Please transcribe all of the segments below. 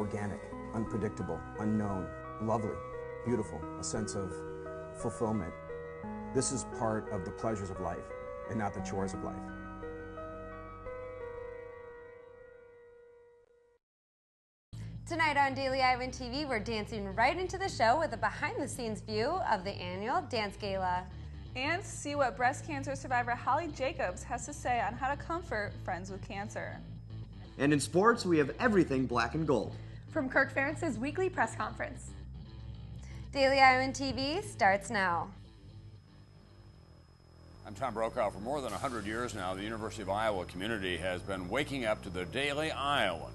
organic, unpredictable, unknown, lovely, beautiful, a sense of fulfillment. This is part of the pleasures of life and not the chores of life. Tonight on Daily Iowan TV, we're dancing right into the show with a behind-the-scenes view of the annual Dance Gala. And see what breast cancer survivor Holly Jacobs has to say on how to comfort friends with cancer. And in sports, we have everything black and gold. From Kirk Ferentz's weekly press conference. Daily Iowan TV starts now. I'm Tom Brokaw. For more than 100 years now, the University of Iowa community has been waking up to the Daily Iowan.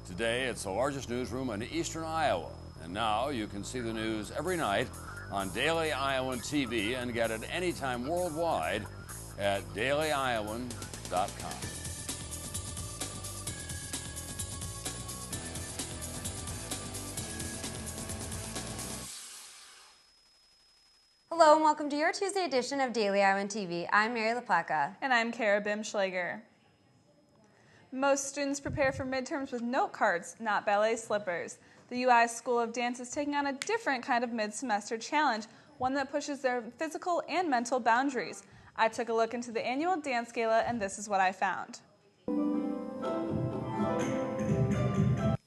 Today, it's the largest newsroom in eastern Iowa. And now you can see the news every night on Daily Iowan TV and get it anytime worldwide at dailyiowan.com. Hello and welcome to your Tuesday edition of Daily Iowan TV. I'm Mary LaPlaca. And I'm Kara Bimschlager. Most students prepare for midterms with note cards, not ballet slippers. The UI School of Dance is taking on a different kind of mid-semester challenge, one that pushes their physical and mental boundaries. I took a look into the annual Dance Gala, and this is what I found.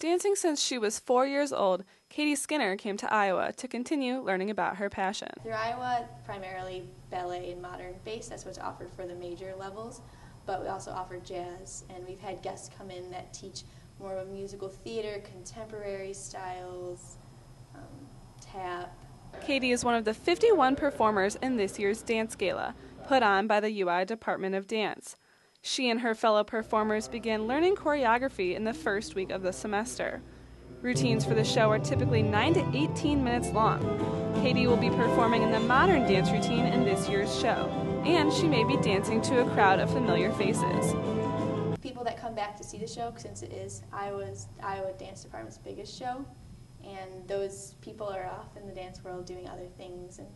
Dancing since she was 4 years old, Katie Skinner came to Iowa to continue learning about her passion. Through Iowa, primarily ballet and modern bass, that's what's offered for the major levels, but we also offer jazz, and we've had guests come in that teach more of a musical theater, contemporary styles, tap. Katie is one of the 51 performers in this year's Dance Gala, put on by the UI Department of Dance. She and her fellow performers began learning choreography in the first week of the semester. Routines for the show are typically 9 to 18 minutes long. Katie will be performing in the modern dance routine in this year's show, and she may be dancing to a crowd of familiar faces. People that come back to see the show, since it is Iowa Dance Department's biggest show, and those people are off in the dance world doing other things, and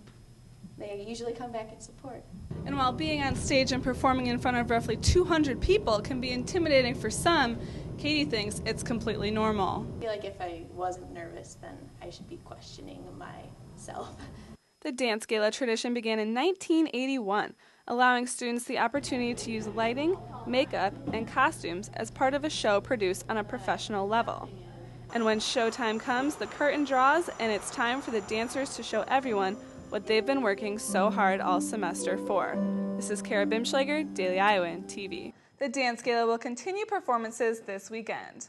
they usually come back and support. And while being on stage and performing in front of roughly 200 people can be intimidating for some, Katie thinks it's completely normal. I feel like if I wasn't nervous, then I should be questioning myself. The Dance Gala tradition began in 1981, allowing students the opportunity to use lighting, makeup, and costumes as part of a show produced on a professional level. And when showtime comes, the curtain draws, and it's time for the dancers to show everyone what they've been working so hard all semester for. This is Kara Bimschlager, Daily Iowan TV. The Dance Gala will continue performances this weekend.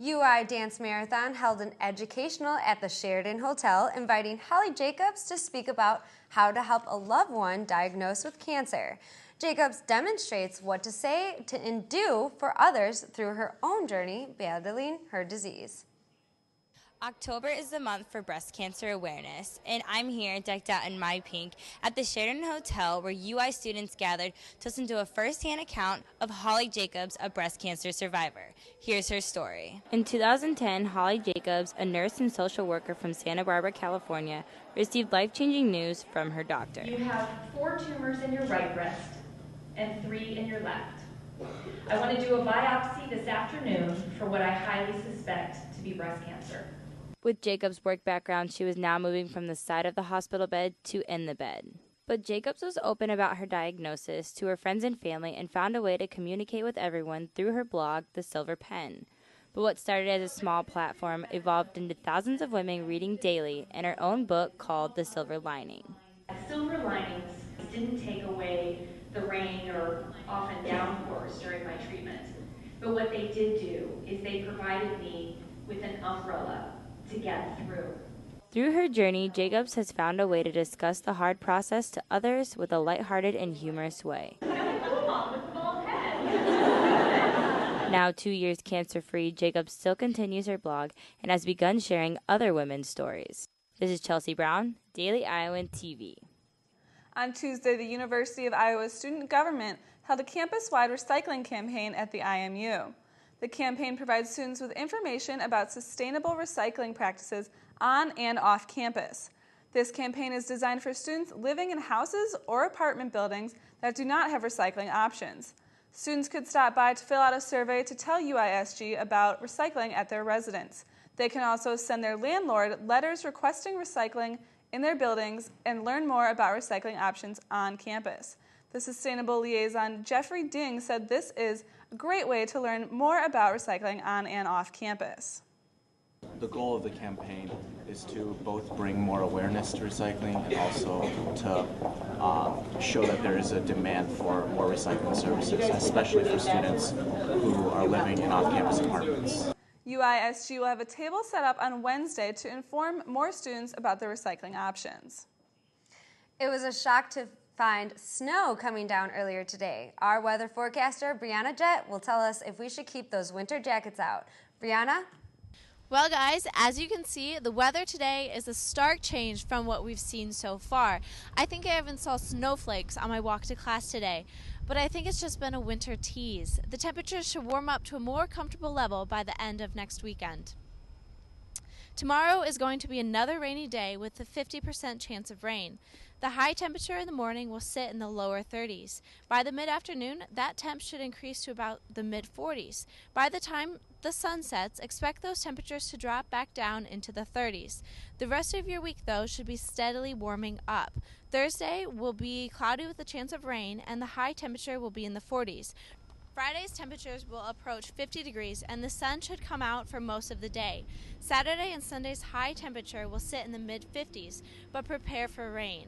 UI Dance Marathon held an educational at the Sheridan Hotel, inviting Holly Jacobs to speak about how to help a loved one diagnosed with cancer. Jacobs demonstrates what to say to and do for others through her own journey battling her disease. October is the month for breast cancer awareness, and I'm here decked out in my pink at the Sheridan Hotel where UI students gathered to listen to a first-hand account of Holly Jacobs, a breast cancer survivor. Here's her story. In 2010, Holly Jacobs, a nurse and social worker from Santa Barbara, California, received life-changing news from her doctor. You have 4 tumors in your right breast and 3 in your left. I want to do a biopsy this afternoon for what I highly suspect to be breast cancer. With Jacobs' work background, she was now moving from the side of the hospital bed to in the bed. But Jacobs was open about her diagnosis to her friends and family and found a way to communicate with everyone through her blog, The Silver Pen. But what started as a small platform evolved into thousands of women reading daily and her own book called The Silver Lining. Silver linings didn't take away the rain or often downpours during my treatment. But what they did do is they provided me with an umbrella to get through. Through her journey, Jacobs has found a way to discuss the hard process to others with a lighthearted and humorous way. Now 2 years cancer-free, Jacobs still continues her blog and has begun sharing other women's stories. This is Chelsea Brown, Daily Iowan TV. On Tuesday, the University of Iowa's student government held a campus-wide recycling campaign at the IMU. The campaign provides students with information about sustainable recycling practices on and off campus. This campaign is designed for students living in houses or apartment buildings that do not have recycling options. Students could stop by to fill out a survey to tell UISG about recycling at their residence. They can also send their landlord letters requesting recycling in their buildings and learn more about recycling options on campus. The Sustainable Liaison, Jeffrey Ding, said this is a great way to learn more about recycling on and off campus. The goal of the campaign is to both bring more awareness to recycling and also to show that there is a demand for more recycling services, especially for students who are living in off-campus apartments. UISG will have a table set up on Wednesday to inform more students about the recycling options. It was a shock to find snow coming down earlier today. Our weather forecaster, Brianna Jett, will tell us if we should keep those winter jackets out. Brianna? Well, guys, as you can see, the weather today is a stark change from what we've seen so far. I think I even saw snowflakes on my walk to class today, but I think it's just been a winter tease. The temperatures should warm up to a more comfortable level by the end of next weekend. Tomorrow is going to be another rainy day with a 50% chance of rain. The high temperature in the morning will sit in the lower 30s. By the mid-afternoon, that temp should increase to about the mid-40s. By the time the sun sets, expect those temperatures to drop back down into the 30s. The rest of your week, though, should be steadily warming up. Thursday will be cloudy with a chance of rain, and the high temperature will be in the 40s. Friday's temperatures will approach 50 degrees, and the sun should come out for most of the day. Saturday and Sunday's high temperature will sit in the mid-50s, but prepare for rain.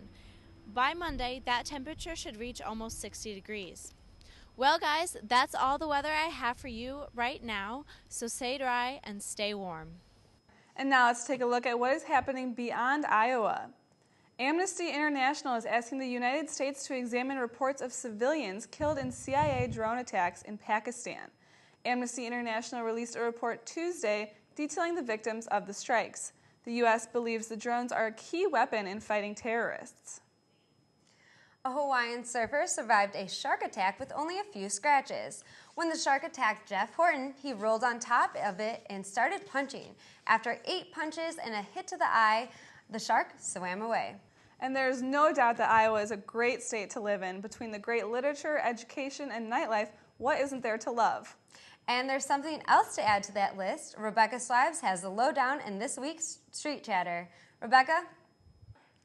By Monday, that temperature should reach almost 60 degrees. Well, guys, that's all the weather I have for you right now, so stay dry and stay warm. And now let's take a look at what is happening beyond Iowa. Amnesty International is asking the United States to examine reports of civilians killed in CIA drone attacks in Pakistan. Amnesty International released a report Tuesday detailing the victims of the strikes. The U.S. believes the drones are a key weapon in fighting terrorists. A Hawaiian surfer survived a shark attack with only a few scratches. When the shark attacked Jeff Horton, he rolled on top of it and started punching. After 8 punches and a hit to the eye, the shark swam away. And there's no doubt that Iowa is a great state to live in. Between the great literature, education, and nightlife, what isn't there to love? And there's something else to add to that list. Rebecca Swives has the lowdown in this week's Street Chatter. Rebecca?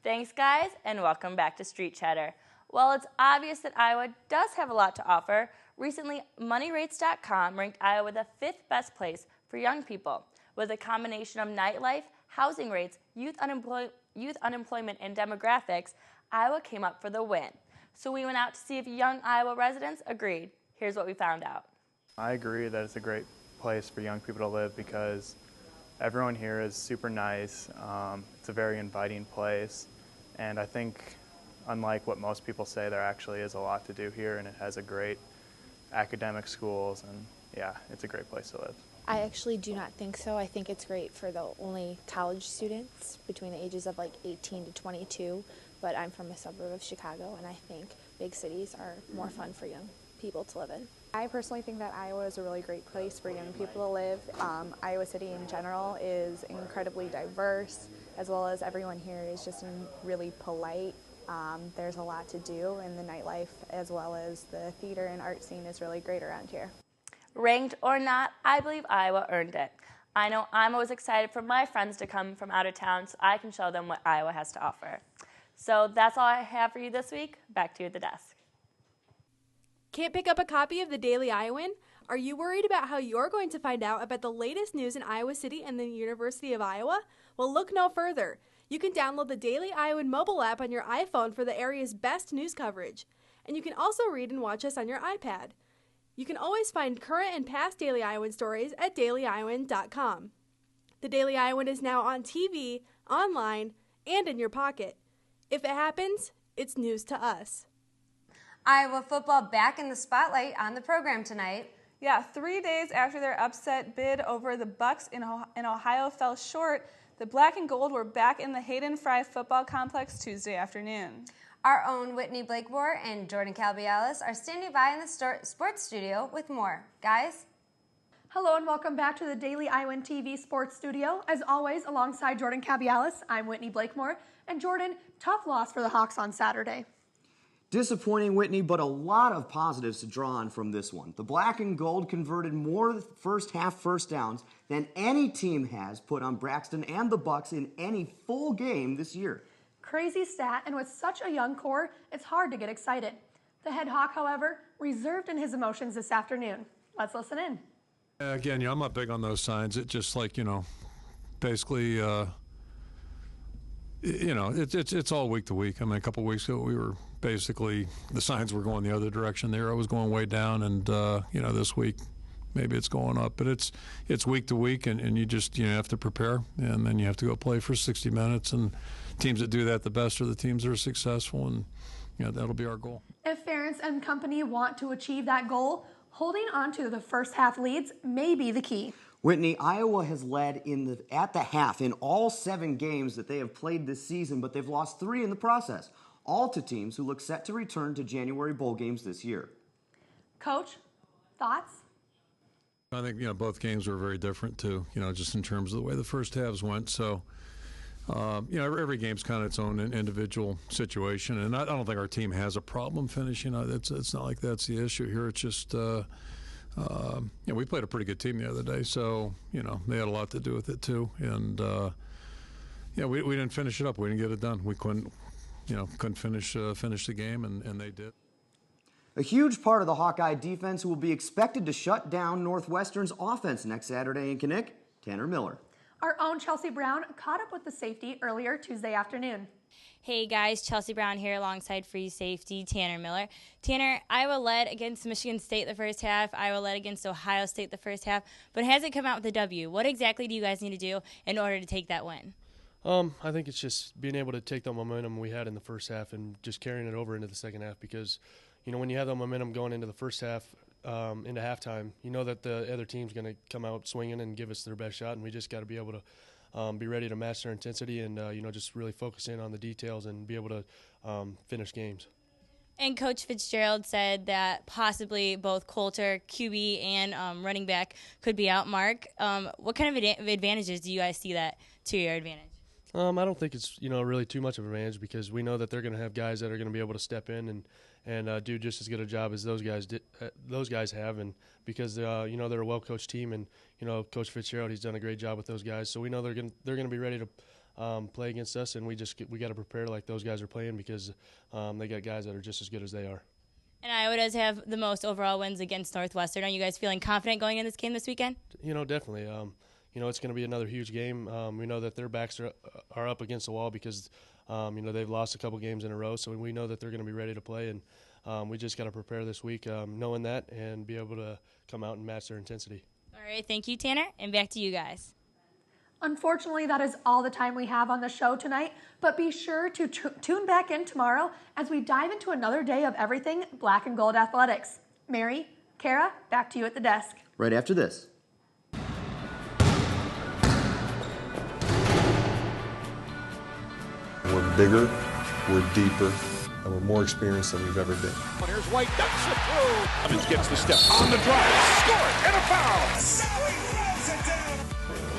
Thanks, guys, and welcome back to Street Chatter. While it's obvious that Iowa does have a lot to offer, recently MoneyRates.com ranked Iowa the 5th best place for young people. With a combination of nightlife, housing rates, youth unemployment, and demographics, Iowa came up for the win. So we went out to see if young Iowa residents agreed. Here's what we found out. I agree that it's a great place for young people to live because everyone here is super nice. It's a very inviting place, and I think unlike what most people say, there actually is a lot to do here, and it has a great academic schools, and yeah, it's a great place to live. I actually do not think so. I think it's great for the only college students between the ages of like 18 to 22, but I'm from a suburb of Chicago, and I think big cities are more fun for young people to live in. I personally think that Iowa is a really great place for young people to live. Iowa City in general is incredibly diverse, as well as everyone here is just really polite. There's a lot to do, and the nightlife as well as the theater and art scene is really great around here. Ranked or not, I believe Iowa earned it. I know I'm always excited for my friends to come from out of town so I can show them what Iowa has to offer. So that's all I have for you this week. Back to you at the desk. Can't pick up a copy of the Daily Iowan? Are you worried about how you're going to find out about the latest news in Iowa City and the University of Iowa? Well, look no further. You can download the Daily Iowan mobile app on your iPhone for the area's best news coverage. And you can also read and watch us on your iPad. You can always find current and past Daily Iowan stories at dailyiowan.com. The Daily Iowan is now on TV, online, and in your pocket. If it happens, it's news to us. Iowa football back in the spotlight on the program tonight. Yeah, 3 days after their upset bid over the Bucks in Ohio fell short, the Black and Gold were back in the Hayden Fry Football Complex Tuesday afternoon. Our own Whitney Blakemore and Jordan Calbialis are standing by in the sports studio with more. Guys? Hello and welcome back to the Daily Iowan TV Sports Studio. As always, alongside Jordan Calbialis, I'm Whitney Blakemore. And Jordan, tough loss for the Hawks on Saturday. Disappointing, Whitney, but a lot of positives to draw on from this one. The Black and Gold converted more first-half first downs than any team has put on Braxton and the Bucks in any full game this year. Crazy stat, and with such a young core, it's hard to get excited. The head Hawk, however, reserved in his emotions this afternoon. Let's listen in. Again, I'm not big on those signs. It just basically, it's all week to week. I mean, a couple of weeks ago, we were basically, the signs were going the other direction there. I was going way down, and, this week, maybe it's going up. But it's week to week, and you just, have to prepare, and then you have to go play for 60 minutes. And teams that do that the best are the teams that are successful, and, that'll be our goal. If Ferentz and company want to achieve that goal, holding on to the first half leads may be the key. Whitney, Iowa has led at the half in all 7 games that they have played this season, but they've lost 3 in the process, all to teams who look set to return to January bowl games this year. Coach, thoughts? I think, both games were very different too, just in terms of the way the first halves went. So, every game's kind of its own individual situation, and I don't think our team has a problem finishing. It's not like that's the issue here. It's just, we played a pretty good team the other day, so, they had a lot to do with it too. And, we didn't finish it up. We didn't get it done. We couldn't finish the game, and they did. A huge part of the Hawkeye defense will be expected to shut down Northwestern's offense next Saturday in Kinnick. Tanner Miller. Our own Chelsea Brown caught up with the safety earlier Tuesday afternoon. Hey guys, Chelsea Brown here alongside free safety Tanner Miller. Tanner, Iowa led against Michigan State the first half. Iowa led against Ohio State the first half, but hasn't come out with a W. What exactly do you guys need to do in order to take that win? I think it's just being able to take the momentum we had in the first half and just carrying it over into the second half because, when you have the momentum going into the first half, into halftime, that the other team's going to come out swinging and give us their best shot, and we just got to be able to be ready to match their intensity and, just really focus in on the details and be able to finish games. And Coach Fitzgerald said that possibly both Coulter, QB, and running back could be out. Mark, what kind of advantages do you guys see that to your advantage? I don't think it's really too much of an advantage because we know that they're going to have guys that are going to be able to step in and do just as good a job as those guys have, and because they're a well coached team, and Coach Fitzgerald, he's done a great job with those guys, so we know they're going to be ready to play against us, and we got to prepare like those guys are playing because they got guys that are just as good as they are. And Iowa does have the most overall wins against Northwestern. Are you guys feeling confident going in this game this weekend? Definitely. It's going to be another huge game. We know that their backs are up against the wall because, they've lost a couple games in a row. So we know that they're going to be ready to play, and we just got to prepare this week knowing that and be able to come out and match their intensity. All right, thank you, Tanner, and back to you guys. Unfortunately, that is all the time we have on the show tonight, but be sure to tune back in tomorrow as we dive into another day of everything Black and Gold athletics. Mary, Kara, back to you at the desk. Right after this. We're bigger, we're deeper, and we're more experienced than we've ever been. But here's White, ducks it through. Evans gets the step on the drive, score it, and a foul. Now he throws it down.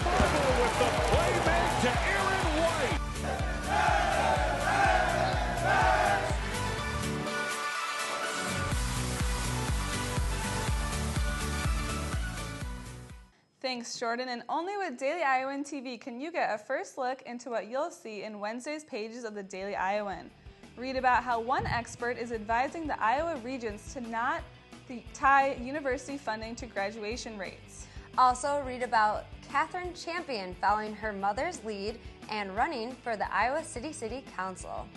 Barber with the play made to Aaron White. Thanks, Jordan. And only with Daily Iowan TV can you get a first look into what you'll see in Wednesday's pages of the Daily Iowan. Read about how one expert is advising the Iowa Regents to not tie university funding to graduation rates. Also, read about Catherine Champion following her mother's lead and running for the Iowa City Council.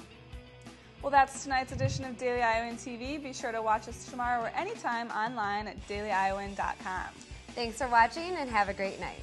Well, that's tonight's edition of Daily Iowan TV. Be sure to watch us tomorrow or anytime online at dailyiowan.com. Thanks for watching and have a great night.